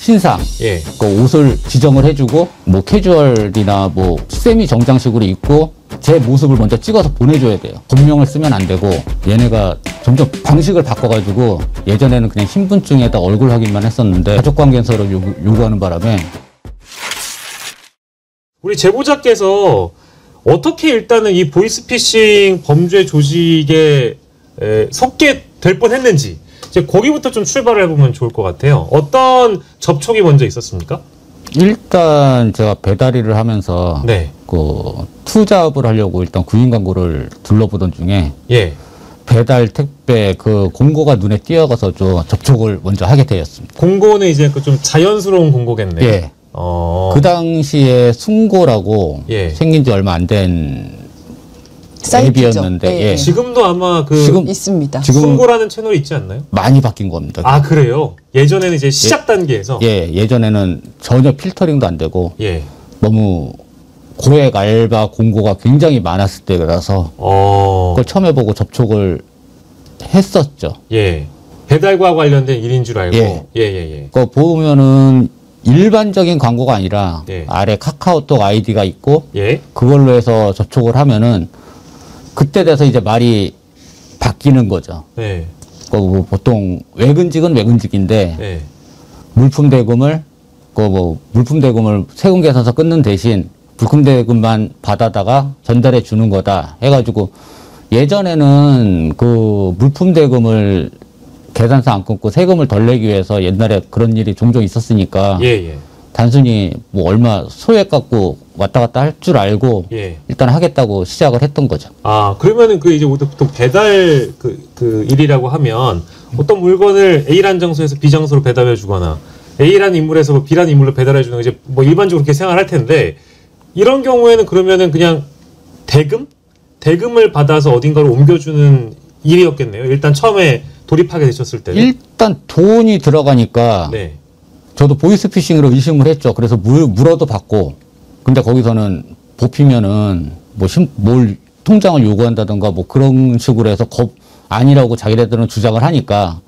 신상, 예. 그 옷을 지정을 해주고 뭐 캐주얼이나 뭐 세미 정장식으로 입고 제 모습을 먼저 찍어서 보내줘야 돼요. 본명을 쓰면 안 되고 얘네가 점점 방식을 바꿔가지고 예전에는 그냥 신분증에다 얼굴 확인만 했었는데 가족관계서를 요구하는 바람에 우리 제보자께서 어떻게 일단은 이 보이스피싱 범죄 조직에 속게 될 뻔했는지 이제 거기부터 좀 출발을 해보면 좋을 것 같아요. 어떤 접촉이 먼저 있었습니까? 일단 제가 배달일을 하면서 네. 그 투잡을 하려고 일단 구인 광고를 둘러보던 중에 예. 배달 택배 그 공고가 눈에 띄어가서 좀 접촉을 먼저 하게 되었습니다. 공고는 이제 그 좀 자연스러운 공고겠네요. 예. 그 당시에 숭고라고 예. 생긴 지 얼마 안 된 사이트죠. 앱이었는데 예. 예. 지금도 아마 그 지금 있습니다. 지금 숭고라는 채널이 있지 않나요? 많이 바뀐 겁니다. 아 그래요? 예전에는 이제 시작 단계에서 예, 예전에는 전혀 필터링도 안 되고 예. 너무 고액 알바 공고가 굉장히 많았을 때라서 그걸 처음 해보고 접촉을 했었죠. 예. 배달과 관련된 일인 줄 알고 예. 예. 그거 보면은 일반적인 광고가 아니라 예. 아래 카카오톡 아이디가 있고 예. 그걸로 해서 접촉을 하면은 그때 돼서 이제 말이 바뀌는 거죠. 예. 뭐 보통 외근직은 외근직인데 예. 물품 대금을 물품 대금을 세금 계산서 끊는 대신 물품 대금만 받아다가 전달해 주는 거다 해가지고 예전에는 그 물품 대금을 계산서 안 끊고 세금을 덜 내기 위해서 옛날에 그런 일이 종종 있었으니까 예. 단순히 뭐 얼마 소액 갖고 왔다 갔다 할 줄 알고 예. 일단 하겠다고 시작을 했던 거죠. 아 그러면은 그 이제 보통 배달 그 일이라고 하면 어떤 물건을 A라는 장소에서 B 장소로 배달해 주거나 A라는 인물에서 뭐 B라는 인물로 배달해 주는 거 이제 뭐 일반적으로 그렇게 생각할 텐데 이런 경우에는 그러면은 그냥 대금을 받아서 어딘가로 옮겨주는 일이었겠네요. 일단 처음에 돌입하게 되셨을 때는. 일단 돈이 들어가니까 네. 저도 보이스피싱으로 의심을 했죠. 그래서 물어도 받고 근데 거기서는 뽑히면은 뭘 통장을 요구한다던가 뭐 그런 식으로 해서 아니라고 자기네들은 주장을 하니까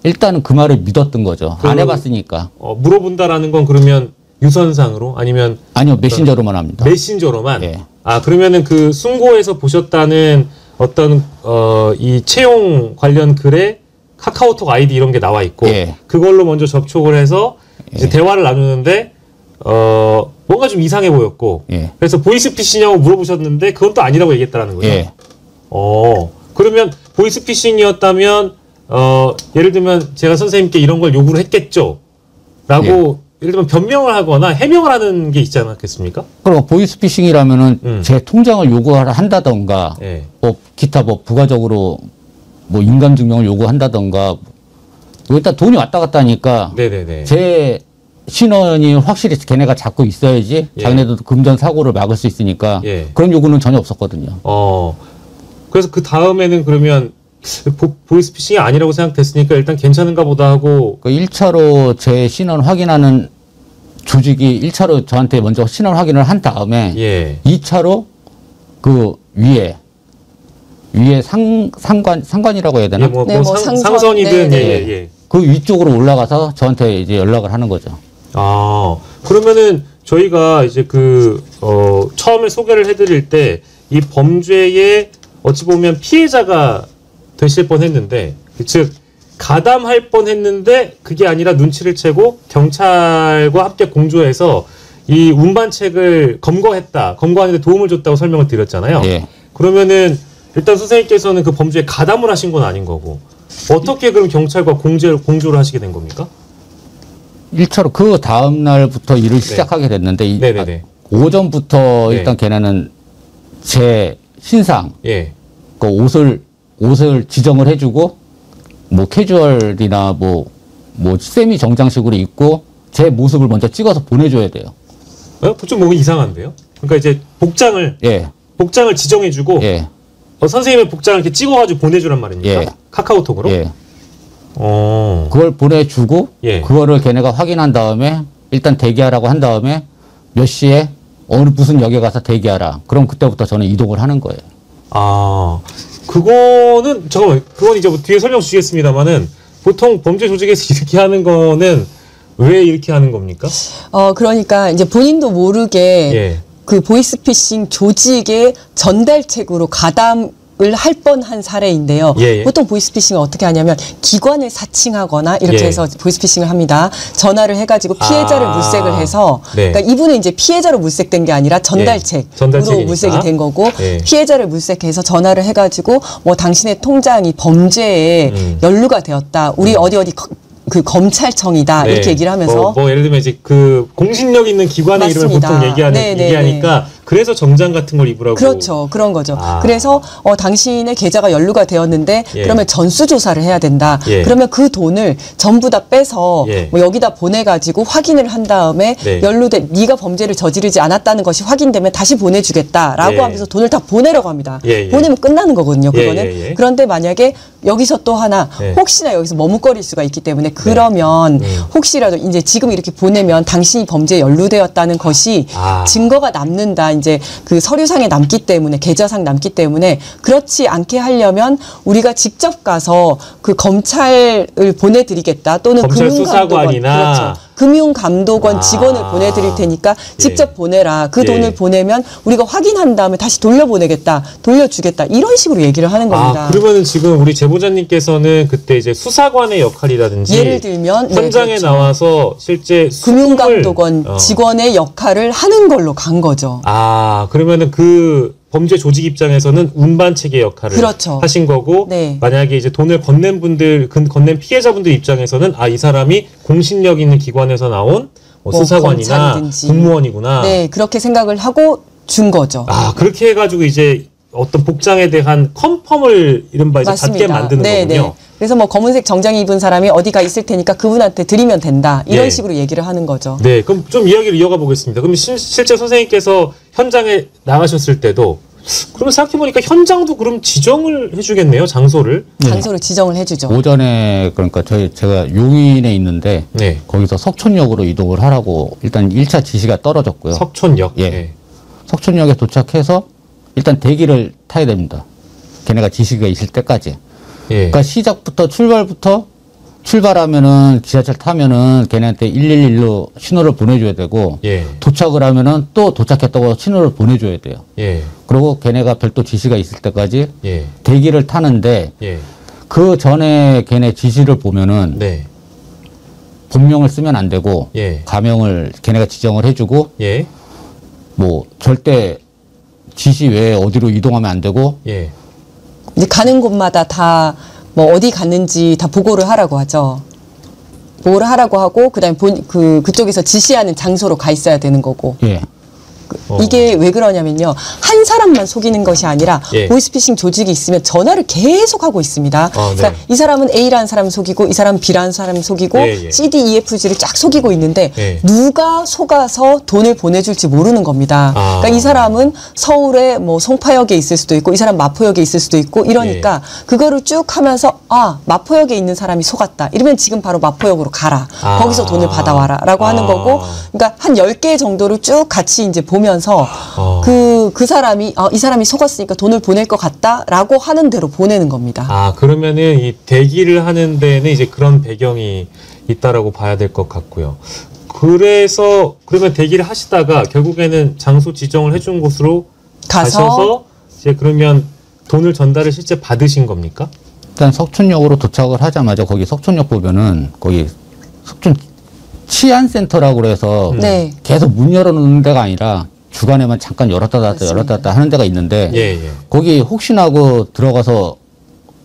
일단은 그 말을 믿었던 거죠. 안 해봤으니까. 물어본다라는 건 그러면 유선상으로 아니요 메신저로만 합니다. 메신저로만. 예. 아 그러면은 그 숭고에서 보셨다는 어떤 이 채용 관련 글에 카카오톡 아이디 이런 게 나와 있고 예. 그걸로 먼저 접촉을 해서 이제 대화를 나누는데 뭔가 좀 이상해 보였고 예. 그래서 보이스피싱이냐고 물어보셨는데 그건 또 아니라고 얘기했다라는 거죠. 예. 그러면 보이스피싱이었다면 예를 들면 제가 선생님께 이런 걸 요구를 했겠죠. 라고 예를 들면 변명을 하거나 해명을 하는 게 있지 않았겠습니까? 그럼 보이스피싱이라면은 제 통장을 요구한다던가 예. 뭐 기타 뭐 부가적으로 뭐 인감증명을 요구한다던가 일단 돈이 왔다 갔다 하니까 네네네. 제 신원이 확실히 걔네가 잡고 있어야지 예. 자기네들도 금전 사고를 막을 수 있으니까 예. 그런 요구는 전혀 없었거든요. 그래서 그 다음에는 그러면 보이스피싱이 아니라고 생각됐으니까 일단 괜찮은가 보다 하고 그 1차로 제 신원 확인하는 조직이 1차로 저한테 먼저 신원 확인을 한 다음에 예. 2차로 그 위에 상관이라고 해야 되나? 예, 네, 상선이든 네, 예. 그 위쪽으로 올라가서 저한테 이제 연락을 하는 거죠. 그러면은 저희가 이제 처음에 소개를 해드릴 때 이 범죄의 어찌 보면 피해자가 되실 뻔했는데, 즉 가담할 뻔했는데 그게 아니라 눈치를 채고 경찰과 함께 공조해서 이 운반책을 검거하는데 도움을 줬다고 설명을 드렸잖아요. 예. 그러면은 일단 선생님께서는 그 범죄에 가담을 하신 건 아닌 거고 어떻게 그럼 경찰과 공조를 하시게 된 겁니까? 1차로 그 다음 날부터 일을 시작하게 됐는데 네네네. 오전부터 네. 일단 걔네는 제 신상 예. 그 옷을 지정을 해주고 뭐 캐주얼이나 뭐 세미 정장식으로 입고 제 모습을 먼저 찍어서 보내줘야 돼요. 좀 뭔가 이상한데요? 그러니까 이제 복장을 지정해주고 예. 선생님의 복장을 이렇게 찍어가지고 보내주란 말입니까? 예. 카카오톡으로? 예. 어. 그걸 보내주고 예. 그거를 걔네가 확인한 다음에 일단 대기하라고 한 다음에 몇 시에 무슨 역에 가서 대기하라. 그럼 그때부터 저는 이동을 하는 거예요. 그건 이제 뭐 뒤에 설명 주시겠습니다만은 보통 범죄 조직에서 이렇게 하는 거는 왜 이렇게 하는 겁니까? 그러니까 이제 본인도 모르게 예. 그 보이스피싱 조직의 전달책으로 가담을 할 뻔한 사례인데요. 예, 예. 보통 보이스피싱을 어떻게 하냐면 기관을 사칭하거나 이렇게 예. 해서 보이스피싱을 합니다. 전화를 해가지고 피해자를 물색을 해서 네. 그러니까 이분은 이제 피해자로 물색된 게 아니라 전달책으로 전달책이니까. 물색이 된 거고 예. 피해자를 물색해서 전화를 해가지고 뭐 당신의 통장이 범죄에 연루가 되었다. 우리 어디 그 검찰청이다 네. 이렇게 얘기를 하면서 뭐 예를 들면 이제 그 공신력 있는 기관의 이름을 맞습니다. 보통 얘기하니까 그래서 정장 같은 걸 입으라고. 그렇죠. 그런 거죠. 아. 그래서 당신의 계좌가 연루가 되었는데 예. 그러면 전수조사를 해야 된다. 예. 그러면 그 돈을 전부 다 빼서 예. 뭐 여기다 보내가지고 확인을 한 다음에 네. 연루된 네가 범죄를 저지르지 않았다는 것이 확인되면 다시 보내주겠다라고 예. 하면서 돈을 다 보내라고 합니다. 예, 예. 보내면 끝나는 거거든요. 예, 그거는. 예, 예. 그런데 만약에 여기서 또 하나 예. 혹시나 여기서 머뭇거릴 수가 있기 때문에 그러면 혹시라도 이제 지금 이렇게 보내면 당신이 범죄에 연루되었다는 것이 아. 증거가 남는다. 이제 그 서류상에 남기 때문에 계좌상 남기 때문에 그렇지 않게 하려면 우리가 직접 가서 그 검찰을 보내드리겠다 또는 검찰 금융감독원 수사관이나. 그렇죠. 금융감독원 아. 직원을 보내드릴 테니까 직접 예. 보내라. 그 예. 돈을 보내면 우리가 확인한 다음에 다시 돌려보내겠다. 돌려주겠다. 이런 식으로 얘기를 하는 겁니다. 아, 그러면은 지금 우리 제보자님께서는 그때 이제 수사관의 역할이라든지 예를 들면 현장에 네, 그렇죠. 나와서 실제 금융감독원 수금을, 직원의 역할을 하는 걸로 간 거죠. 아, 그러면은 그 범죄 조직 입장에서는 운반체계 역할을 그렇죠. 하신 거고 네. 만약에 이제 돈을 건넨 건넨 피해자분들 입장에서는 이 사람이 공신력 있는 기관에서 나온 뭐 뭐 수사관이나 검찰이든지. 공무원이구나. 네, 그렇게 생각을 하고 준 거죠. 아, 그렇게 해가지고 이제 어떤 복장에 대한 컨펌을 이른바 이제 받게 만드는 네, 거군요. 네. 그래서 뭐 검은색 정장 입은 사람이 어디가 있을 테니까 그분한테 드리면 된다. 이런 예. 식으로 얘기를 하는 거죠. 네, 그럼 좀 이야기를 이어가 보겠습니다. 그럼 실제 선생님께서 현장에 나가셨을 때도 그러면 생각해보니까 현장도 그럼 지정을 해주겠네요, 장소를. 장소를 지정을 해주죠. 오전에 그러니까 제가 용인에 있는데 네. 거기서 석촌역으로 이동을 하라고 일단 1차 지시가 떨어졌고요. 석촌역. 예. 네. 석촌역에 도착해서 일단 대기를 타야 됩니다. 걔네가 지시가 있을 때까지. 예. 그러니까 시작부터 출발하면은 지하철 타면은 걔네한테 111로 신호를 보내줘야 되고 예. 도착을 하면은 또 도착했다고 신호를 보내줘야 돼요. 예. 그리고 걔네가 별도 지시가 있을 때까지 예. 대기를 타는데 예. 그 전에 걔네 지시를 보면은 네. 본명을 쓰면 안 되고 예. 가명을 걔네가 지정을 해주고 예. 뭐 절대 지시 외에 어디로 이동하면 안 되고 예. 이제 가는 곳마다 다 뭐 어디 갔는지 다 보고를 하라고 하죠. 보고를 하라고 하고 그다음에 그쪽에서 지시하는 장소로 가 있어야 되는 거고. 예. 이게 왜 그러냐면요. 한 사람만 속이는 것이 아니라 예. 보이스피싱 조직이 있으면 전화를 계속 하고 있습니다. 네. 그러니까 이 사람은 A라는 사람 속이고 이 사람은 B라는 사람 속이고 예, 예. C, D, E, F, G를 쫙 속이고 있는데 예. 누가 속아서 돈을 보내줄지 모르는 겁니다. 아. 그러니까 이 사람은 서울에 뭐 송파역에 있을 수도 있고 이 사람 마포역에 있을 수도 있고 이러니까 그거를 쭉 하면서 마포역에 있는 사람이 속았다. 이러면 지금 바로 마포역으로 가라. 아. 거기서 돈을 받아와라. 라고 하는 거고 그러니까 한 10개 정도를 쭉 같이 이제 보면서 그 사람이 이 사람이 속았으니까 돈을 보낼 것 같다라고 하는 대로 보내는 겁니다. 아, 그러면은 이 대기를 하는 데는 이제 그런 배경이 있다라고 봐야 될 것 같고요. 그래서 그러면 대기를 하시다가 결국에는 장소 지정을 해준 곳으로 가셔서 이제 그러면 돈을 전달을 실제 받으신 겁니까? 일단 석촌역으로 도착을 하자마자 거기 석촌역 보면은 거기 석촌 치안센터라고 그래서 네. 계속 문 열어놓는 데가 아니라 주간에만 잠깐 열었다 닫았다 열었다 닫았다 하는 데가 있는데 예, 예. 거기 혹시나 하고 들어가서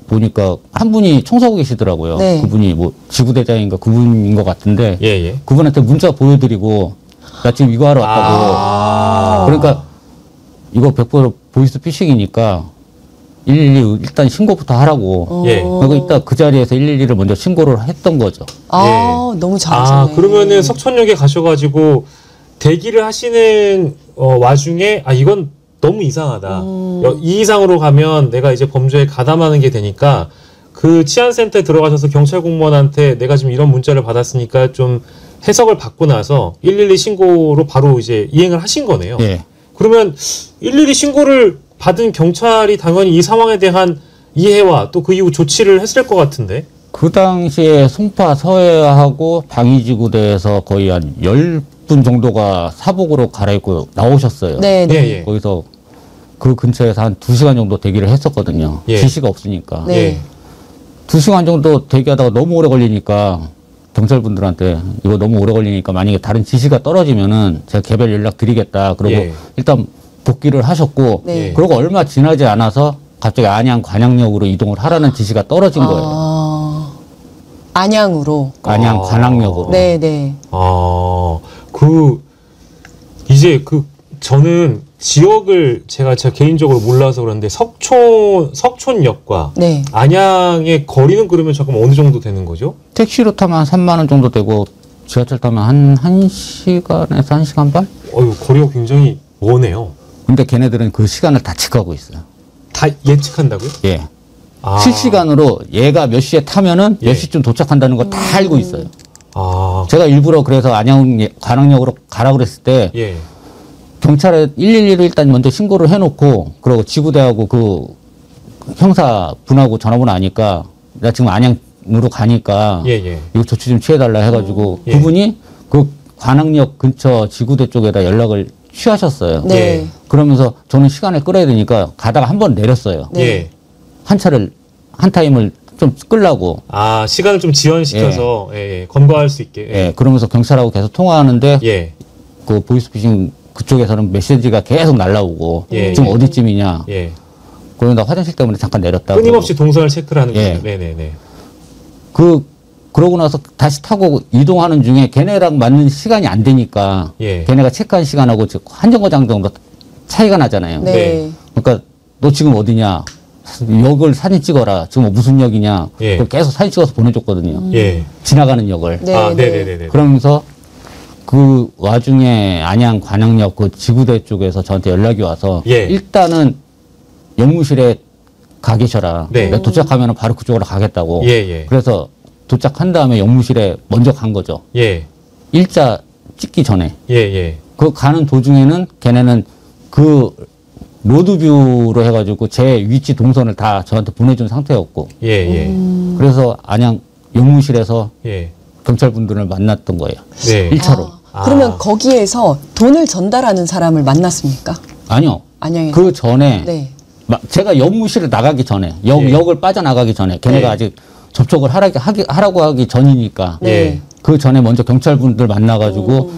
보니까 한 분이 청소하고 계시더라고요. 네. 그분이 뭐 지구대장인가 그분인 것 같은데 예, 예. 그분한테 문자 보여드리고 나 지금 이거 하러 왔다고. 그러니까 이거 100% 보이스피싱이니까 112 일단 신고부터 하라고. 예. 그리고 이따 그 자리에서 112를 먼저 신고를 했던 거죠. 너무 잘하셨네. 그러면은 석촌역에 가셔가지고 대기를 하시는 와중에 이건 너무 이상하다. 이 이상으로 가면 내가 이제 범죄에 가담하는 게 되니까 그 치안센터에 들어가셔서 경찰 공무원한테 내가 지금 이런 문자를 받았으니까 좀 해석을 받고 나서 112 신고로 바로 이제 이행을 하신 거네요. 예. 그러면 112 신고를 받은 경찰이 당연히 이 상황에 대한 이해와 또 그 이후 조치를 했을 것 같은데. 그 당시에 송파 서해하고 방위지구대에서 거의 한 10분 정도가 사복으로 갈아입고 나오셨어요. 네, 네. 예, 예. 거기서 그 근처에서 한 2시간 정도 대기를 했었거든요. 예. 지시가 없으니까. 네. 예. 2시간 정도 대기하다가 너무 오래 걸리니까 경찰분들한테 이거 너무 오래 걸리니까 만약에 다른 지시가 떨어지면은 제가 개별 연락 드리겠다. 그러고 예. 일단 복귀를 하셨고 네. 그러고 얼마 지나지 않아서 갑자기 안양 관악역으로 이동을 하라는 지시가 떨어진 거예요. 아, 안양으로. 안양 관악역으로. 네, 네. 이제 저는 지역을 제가 개인적으로 몰라서 그런데 석촌역과 네. 안양의 거리는 그러면 잠깐 어느 정도 되는 거죠? 택시로 타면 한 3만 원 정도 되고 지하철 타면 한 1시간에서 1시간 반? 거리가 굉장히 머네요. 근데 걔네들은 그 시간을 다 체크하고 있어요. 다 예측한다고요? 예. 아. 실시간으로 얘가 몇 시에 타면은 예. 몇 시쯤 도착한다는 거 다 알고 있어요. 아, 제가 일부러 그래서 관악역으로 가라 그랬을 때 예. 경찰에 112로 일단 먼저 신고를 해놓고 그러고 지구대하고 그 형사 분하고 전화번호 아니까 나 지금 안양으로 가니까 예, 예. 이거 조치 좀 취해달라 해가지고 예. 그분이 그 관악역 근처 지구대 쪽에다 연락을 취하셨어요. 네. 예. 그러면서 저는 시간을 끌어야 되니까 가다가 한 번 내렸어요. 네. 예. 한 타임을 좀 끌라고. 아, 시간을 좀 지연시켜서 예, 검거할 수 있게. 예, 그러면서 경찰하고 계속 통화하는데 예. 그 보이스피싱 그쪽에서는 메시지가 계속 날라오고 예. 지금 어디쯤이냐. 예. 그러다 화장실 때문에 잠깐 내렸다고. 끊임없이 동선을 체크를 하는 예. 거죠. 네네네. 그러고 나서 다시 타고 이동하는 중에 걔네랑 맞는 시간이 안 되니까 예. 걔네가 체크한 시간하고 한 정거장 정도 차이가 나잖아요. 네. 네. 그러니까 너 지금 어디냐? 역을 사진 찍어라. 지금 무슨 역이냐? 예. 그걸 계속 사진 찍어서 보내줬거든요. 예. 지나가는 역을. 네. 아, 네. 네네네네. 그러면서 그 와중에 안양 관악역 그 지구대 쪽에서 저한테 연락이 와서 예. 일단은 영무실에 가 계셔라. 네. 내가 도착하면 바로 그쪽으로 가겠다고. 예, 예. 그래서 도착한 다음에 영무실에 먼저 간 거죠. 예. 일자 찍기 전에. 예, 예. 그 가는 도중에는 걔네는 그 로드뷰로 해가지고 제 위치 동선을 다 저한테 보내준 상태였고. 예, 예. 그래서 안양 영무실에서 예. 경찰분들을 만났던 거예요. 네. 1차로. 그러면 거기에서 돈을 전달하는 사람을 만났습니까? 아니요. 안양에서. 그 전에 네. 제가 역무실을 나가기 전에 예. 역을 빠져나가기 전에 걔네가 예. 아직 접촉을 하라고 하기 전이니까 네. 그 전에 먼저 경찰분들 만나가지고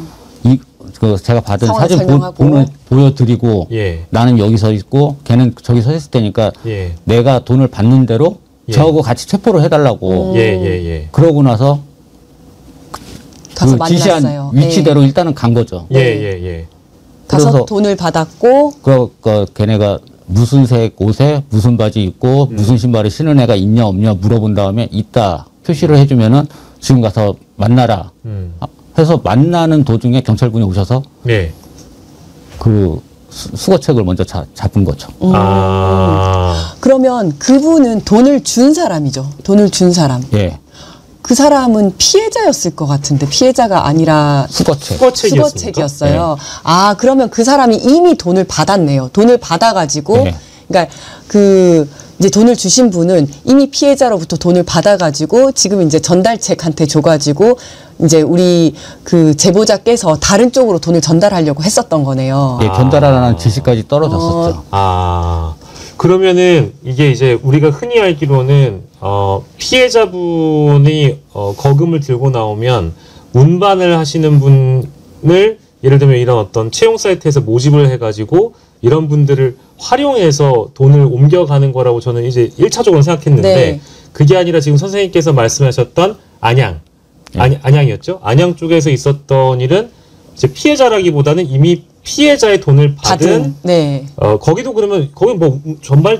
그 제가 받은 상황 사진 설명하고. 보여드리고 예. 나는 여기 서 있고 걔는 저기 서 있을 테니까 예. 내가 돈을 받는 대로 예. 저하고 같이 체포를 해달라고 예, 예, 예. 그러고 나서 가서 그 지시한 만났어요. 위치대로 일단은 간 거죠. 예, 예, 예. 가서 그래서- 돈을 받았고 그 걔네가 무슨 색 옷에 무슨 바지 입고 무슨 신발을 신은 애가 있냐 없냐 물어본 다음에 있다 표시를 해주면은 지금 가서 만나라 해서 만나는 도중에 경찰분이 오셔서 네. 그 수거책을 먼저 잡은 거죠. 아. 그러면 그분은 돈을 준 사람이죠. 돈을 준 사람. 예, 그 사람은 피해자였을 것 같은데 피해자가 아니라 수거책. 수거책이었습니까? 수거책이었어요. 아, 그러면 그 사람이 이미 돈을 받았네요. 돈을 받아가지고, 네. 그러니까 그 이제 돈을 주신 분은 이미 피해자로부터 돈을 받아가지고 지금 이제 전달책한테 줘가지고 이제 우리 그 제보자께서 다른 쪽으로 돈을 전달하려고 했었던 거네요. 예, 전달하라는 지시까지 떨어졌었죠. 아. 그러면은 이게 이제 우리가 흔히 알기로는 피해자분이 거금을 들고 나오면 운반을 하시는 분을 예를 들면 이런 어떤 채용 사이트에서 모집을 해가지고 이런 분들을 활용해서 돈을 옮겨가는 거라고 저는 이제 1차적으로 생각했는데 네. 그게 아니라 지금 선생님께서 말씀하셨던 안양이었죠? 안양 쪽에서 있었던 일은 이제 피해자라기보다는 이미 피해자의 돈을 받은 네. 거기도 그러면 거기 뭐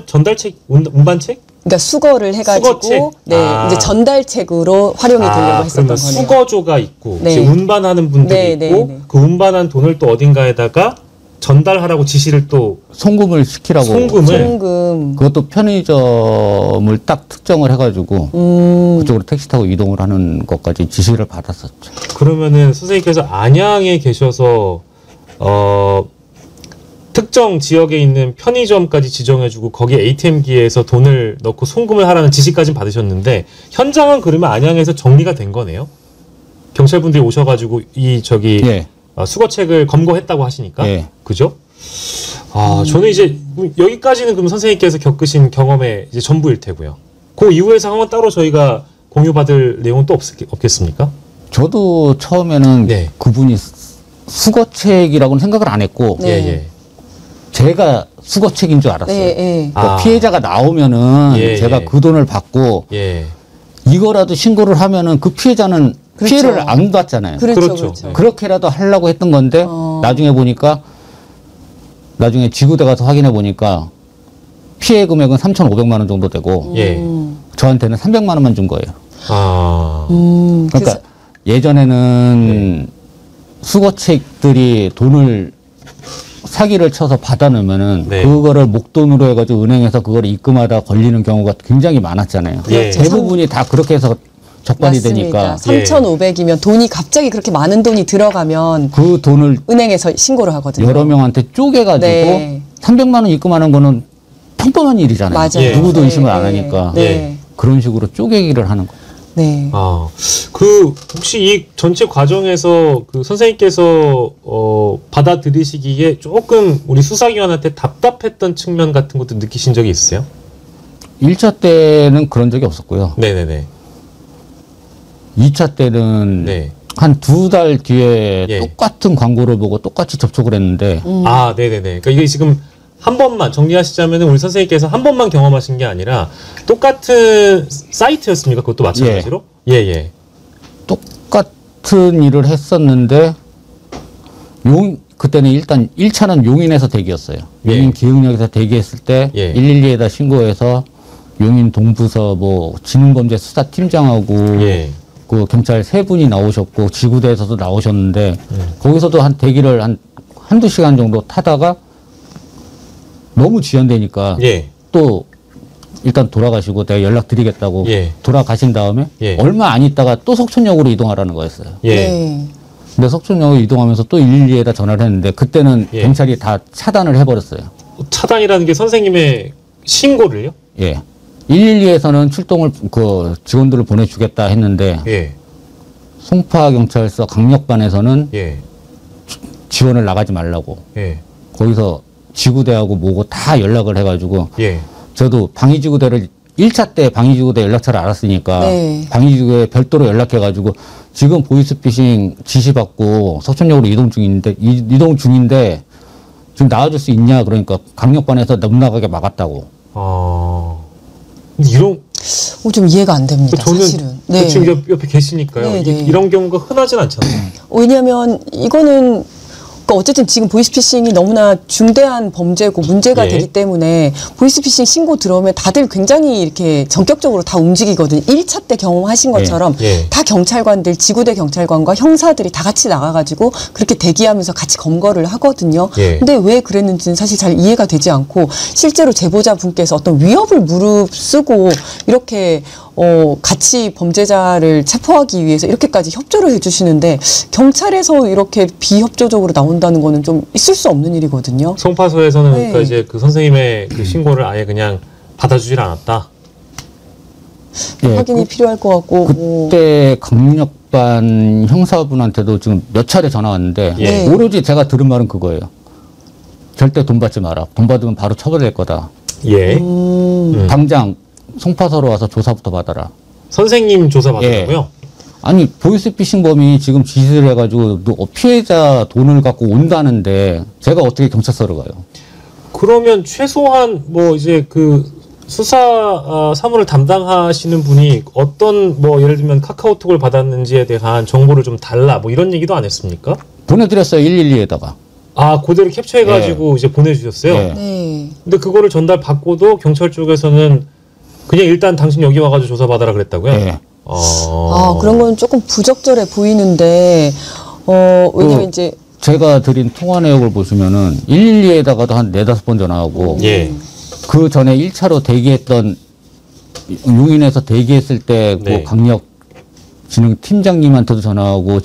전달책 운반책? 그러니까 수거를 해가지고 수거책? 네 아. 이제 전달책으로 활용이 되려고 했었던 그러면 거네요. 수거조가 있고 네. 이제 운반하는 분들이 네, 있고 네, 네. 그 운반한 돈을 또 어딘가에다가 전달하라고 지시를 또 송금을 시키라고. 송금을 송금. 그것도 편의점을 딱 특정을 해가지고 그쪽으로 택시 타고 이동을 하는 것까지 지시를 받았었죠. 그러면은 선생님께서 안양에 계셔서 특정 지역에 있는 편의점까지 지정해주고 거기에 ATM기에서 돈을 넣고 송금을 하라는 지시까지는 받으셨는데 현장은 그러면 안양에서 정리가 된 거네요? 경찰분들이 오셔가지고 예. 수거책을 검거했다고 하시니까 예. 그죠? 저는 이제 여기까지는 그럼 선생님께서 겪으신 경험의 이제 전부일 테고요. 그 이후의 상황은 따로 저희가 공유받을 내용은 또 없겠습니까? 저도 처음에는 네. 그분이 수거책이라고는 생각을 안 했고 네. 예. 제가 수거책인 줄 알았어요. 네, 네. 그러니까 피해자가 나오면은 예, 제가 예. 그 돈을 받고 예. 이거라도 신고를 하면은 그 피해자는 그렇죠. 피해를 안 받잖아요. 그렇죠, 그렇죠. 그렇죠. 네. 그렇게라도 하려고 했던 건데 나중에 보니까 나중에 지구대 가서 확인해 보니까 피해 금액은 3,500만 원 정도 되고 예. 저한테는 300만 원만 준 거예요. 그러니까 그래서- 예전에는 수거책들이 돈을 사기를 쳐서 받아놓으면은 네. 그거를 목돈으로 해가지고 은행에서 그걸 입금하다 걸리는 경우가 굉장히 많았잖아요. 예. 대부분이 다 그렇게 해서 적발이 되니까 3,500이면 돈이 갑자기 그렇게 많은 돈이 들어가면 그 돈을 은행에서 신고를 하거든요. 여러 명한테 쪼개가지고 네. 300만 원 입금하는 거는 평범한 일이잖아요. 맞아요. 예. 누구도 네, 의심을 안 네. 하니까 네. 그런 식으로 쪼개기를 하는 거예요. 네. 혹시 이 전체 과정에서 그 선생님께서 받아들이시기에 조금 우리 수사기관한테 답답했던 측면 같은 것도 느끼신 적이 있으세요? 1차 때는 그런 적이 없었고요. 네네네. 2차 때는 네. 한 2달 뒤에 예. 똑같은 광고를 보고 똑같이 접촉을 했는데 네네네. 그러니까 이게 지금 한 번만 정리하시자면 우리 선생님께서 한 번만 경험하신 게 아니라 똑같은 사이트였습니까? 그것도 마찬가지로? 예. 똑같은 일을 했었는데 그때는 일단 1차는 용인에서 대기였어요. 예. 용인 기흥역에서 대기했을 때 예. 112에다 신고해서 용인 동부서 지능범죄 수사팀장하고 예. 그 경찰 3분이 나오셨고 지구대에서도 나오셨는데 거기서도 한 대기를 한두 시간 정도 타다가 너무 지연되니까 예. 또 일단 돌아가시고 내가 연락드리겠다고 예. 돌아가신 다음에 예. 얼마 안 있다가 또 석촌역으로 이동하라는 거였어요. 예. 네. 근데 석촌역으로 이동하면서 또 112에다 전화를 했는데 그때는 예. 경찰이 다 차단을 해버렸어요. 차단이라는 게 선생님의 신고를요? 예. 112에서는 출동을 직원들을 보내주겠다 했는데 예. 송파경찰서 강력반에서는 예. 지원을 나가지 말라고 예. 거기서 지구대하고 뭐고 다 연락을 해가지고 예. 저도 방위지구대를 1차 때 방위지구대 연락처를 알았으니까 네. 방위지구에 별도로 연락해가지고 지금 보이스피싱 지시받고 석촌역으로 이동 중인데 지금 나와줄 수 있냐 그러니까 강력반에서 못 나가게 막았다고. 근데 이런 좀 이해가 안 됩니다. 저는 사실은. 지금 옆에 계시니까요. 네, 네. 이런 경우가 흔하진 않잖아요. 왜냐하면 이거는 그러니까 어쨌든 지금 보이스피싱이 너무나 중대한 범죄고 문제가 예. 되기 때문에 보이스피싱 신고 들어오면 다들 굉장히 이렇게 전격적으로 다 움직이거든요. 1차 때 경험하신 것처럼 예. 다 경찰관들, 지구대 경찰관과 형사들이 다 같이 나가가지고 그렇게 대기하면서 같이 검거를 하거든요. 예. 근데 왜 그랬는지는 사실 잘 이해가 되지 않고 실제로 제보자분께서 어떤 위협을 무릅쓰고 이렇게 같이 범죄자를 체포하기 위해서 이렇게까지 협조를 해주시는데 경찰에서 이렇게 비협조적으로 나온다는 거는 좀 있을 수 없는 일이거든요. 송파소에서는 네. 그러니까 이제 그 선생님의 그 신고를 아예 그냥 받아주질 않았다. 예, 확인이 필요할 것 같고. 그때 강력반 형사분한테도 지금 몇 차례 전화 왔는데 예. 오로지 제가 들은 말은 그거예요. 절대 돈 받지 마라. 돈 받으면 바로 처벌될 거다. 예. 당장 송파서로 와서 조사부터 받아라. 선생님 조사 받으라고요? 아니 보이스피싱범이 지금 지시를 해가지고 피해자 돈을 갖고 온다는데 제가 어떻게 경찰서로 가요? 그러면 최소한 뭐 이제 그 수사 사무를 담당하시는 분이 어떤 뭐 예를 들면 카카오톡을 받았는지에 대한 정보를 좀 달라 뭐 이런 얘기도 안 했습니까? 보내드렸어요 112에다가. 그대로 캡처해가지고 이제 보내주셨어요. 예. 네. 근데 그거를 전달받고도 경찰 쪽에서는 그냥 일단 당신 여기 와가지고 조사받아라 그랬다고요? 예. 그런 건 조금 부적절해 보이는데, 왜냐면 이제, 제가 드린 통화 내역을 보시면은 112에다가도 한 4-5번 전화하고 예. 그 전에 1차로 대기했던 용인에서 대기했을 때 그 네. 강력 진흥 팀장님한테도 전화하고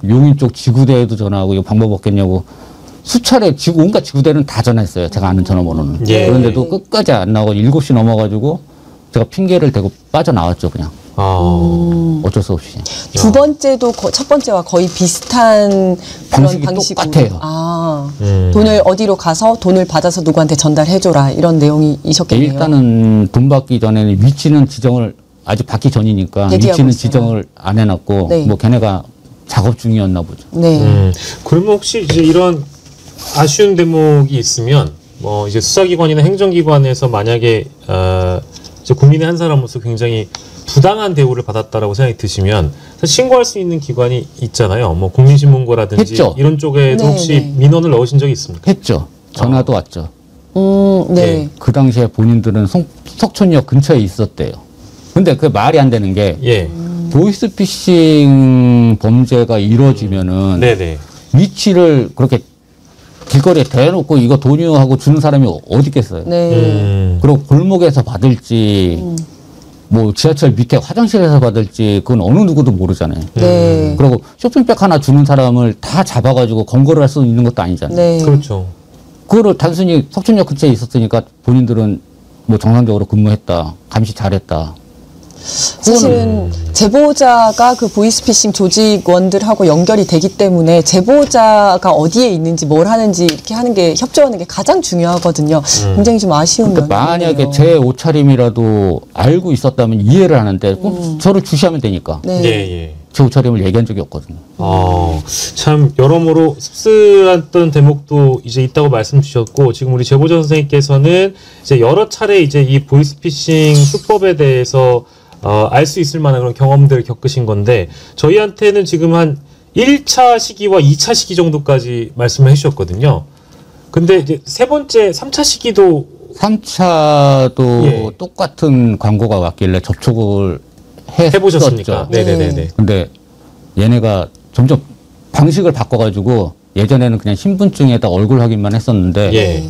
용인 쪽 지구대에도 전화하고 이거 방법 없겠냐고 수차례 온갖 지구대는 다 전화했어요. 제가 아는 전화번호는. 예. 그런데도 끝까지 안 나오고 7시 넘어가지고 제가 핑계를 대고 빠져나왔죠, 그냥. 어쩔 수 없이. 두 번째도 첫 번째와 거의 비슷한 그런 방식이 방식으로. 똑같아요. 돈을 어디로 가서 돈을 받아서 누구한테 전달해줘라 이런 내용이셨겠네요. 일단은 돈 받기 전에는 위치는 지정을 아직 받기 전이니까 얘기하고 위치는 있어요. 지정을 안 해놨고 네. 뭐 걔네가 작업 중이었나 보죠. 네. 그러면 혹시 이제 이런 아쉬운 대목이 있으면 뭐 이제 수사기관이나 행정기관에서 만약에 이제 국민의 한 사람으로서 굉장히 부당한 대우를 받았다라고 생각이 드시면 사실 신고할 수 있는 기관이 있잖아요. 뭐 국민신문고라든지 했죠. 이런 쪽에도 네, 혹시 네. 민원을 넣으신 적이 있습니까? 했죠. 전화도 왔죠. 네. 그 당시에 본인들은 석촌역 근처에 있었대요. 근데 그게 말이 안 되는 게 예. 보이스피싱 범죄가 이루어지면은 네네. 위치를 그렇게 길거리에 대놓고 이거 돈이요 하고 주는 사람이 어디 있겠어요. 네. 그리고 골목에서 받을지 뭐 지하철 밑에 화장실에서 받을지 그건 어느 누구도 모르잖아요. 네. 그리고 쇼핑백 하나 주는 사람을 다 잡아가지고 검거를 할 수 있는 것도 아니잖아요. 네. 그렇죠. 그거를 단순히 석촌역 근처에 있었으니까 본인들은 뭐 정상적으로 근무했다, 감시 잘했다. 사실은 제보자가 그 보이스피싱 조직원들하고 연결이 되기 때문에 제보자가 어디에 있는지 뭘 하는지 이렇게 하는 게 협조하는 게 가장 중요하거든요. 굉장히 좀 아쉬운 그러니까 면이네요. 만약에 제 옷차림이라도 알고 있었다면 이해를 하는데 꼭 저를 주시하면 되니까 네. 예, 예. 제 옷차림을 얘기한 적이 없거든요. 참 여러모로 씁쓸했던 대목도 이제 있다고 말씀 주셨고 지금 우리 제보자 선생님께서는 이제 여러 차례 이제 이 보이스피싱 수법에 대해서 알 수 있을 만한 그런 경험들을 겪으신 건데 저희한테는 지금 한 1차 시기와 2차 시기 정도까지 말씀을 해주셨거든요. 근데 이제 세 번째 3차 시기도 3차도 예. 똑같은 광고가 왔길래 접촉을 해보셨습니까? 했었죠. 네네네네. 근데 얘네가 점점 방식을 바꿔가지고 예전에는 그냥 신분증에다 얼굴 확인만 했었는데 예.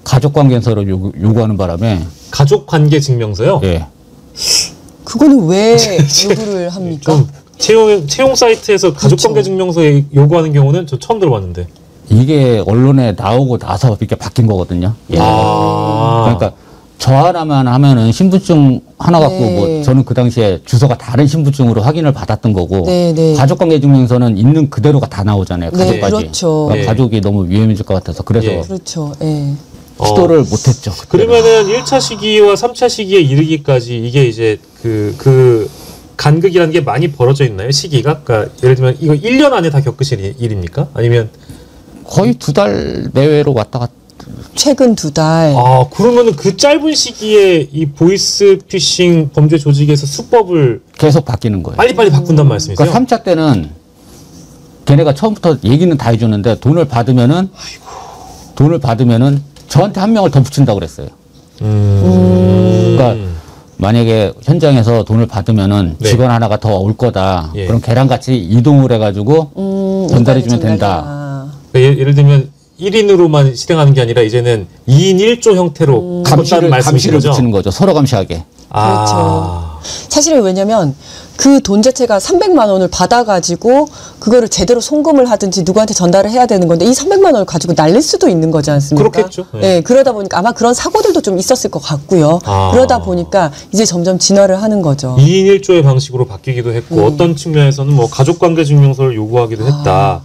가족관계서를 요구하는 바람에 가족 관계 증명서요. 예. 그거는 왜 요구를 합니까? 좀 채용 사이트에서 가족 관계 증명서 요구하는 경우는 저 처음 들어봤는데. 이게 언론에 나오고 나서 이렇게 바뀐 거거든요. 예. 그러니까 저 하나만 하면은 신분증 하나 갖고 네. 뭐 저는 그 당시에 주소가 다른 신분증으로 확인을 받았던 거고 네, 네. 가족관계증명서는 있는 그대로가 다 나오잖아요. 네, 가족까지. 그렇죠. 그러니까 네. 가족이 너무 위험해질 것 같아서 그래서 예. 그렇죠. 예. 시도를 못했죠. 그때는. 그러면은 1차 시기와 3차 시기에 이르기까지 이게 이제 그 간극이라는 게 많이 벌어져 있나요? 시기가? 그러니까 예를 들면 이거 1년 안에 다 겪으실 일입니까? 아니면 거의 2달 내외로 왔다 갔다. 최근 2달. 그러면은 그 짧은 시기에 이 보이스피싱 범죄 조직에서 수법을 계속 바뀌는 거예요. 빨리빨리 바꾼단 말씀이세요? 그러니까 3차 때는 걔네가 처음부터 얘기는 다 해주는데 돈을 받으면은 저한테 한 명을 더 붙인다고 그랬어요. 그러니까 만약에 현장에서 돈을 받으면은 네. 직원 하나가 더 올 거다. 예. 그럼 걔랑 같이 이동을 해가지고 전달해주면 된다. 그러니까 예를 들면 1인으로만 실행하는 게 아니라 이제는 2인 1조 형태로 바꿨다는 말씀이신 감시를 거죠? 붙이는 거죠. 서로 감시하게. 아. 사실은 왜냐면 그 돈 자체가 300만 원을 받아가지고 그거를 제대로 송금을 하든지 누구한테 전달을 해야 되는 건데 이 300만 원을 가지고 날릴 수도 있는 거지 않습니까? 그렇겠죠. 네. 네, 그러다 보니까 아마 그런 사고들도 좀 있었을 것 같고요. 아. 그러다 보니까 이제 점점 진화를 하는 거죠. 2인 1조의 방식으로 바뀌기도 했고 어떤 측면에서는 뭐 가족관계 증명서를 요구하기도 했다.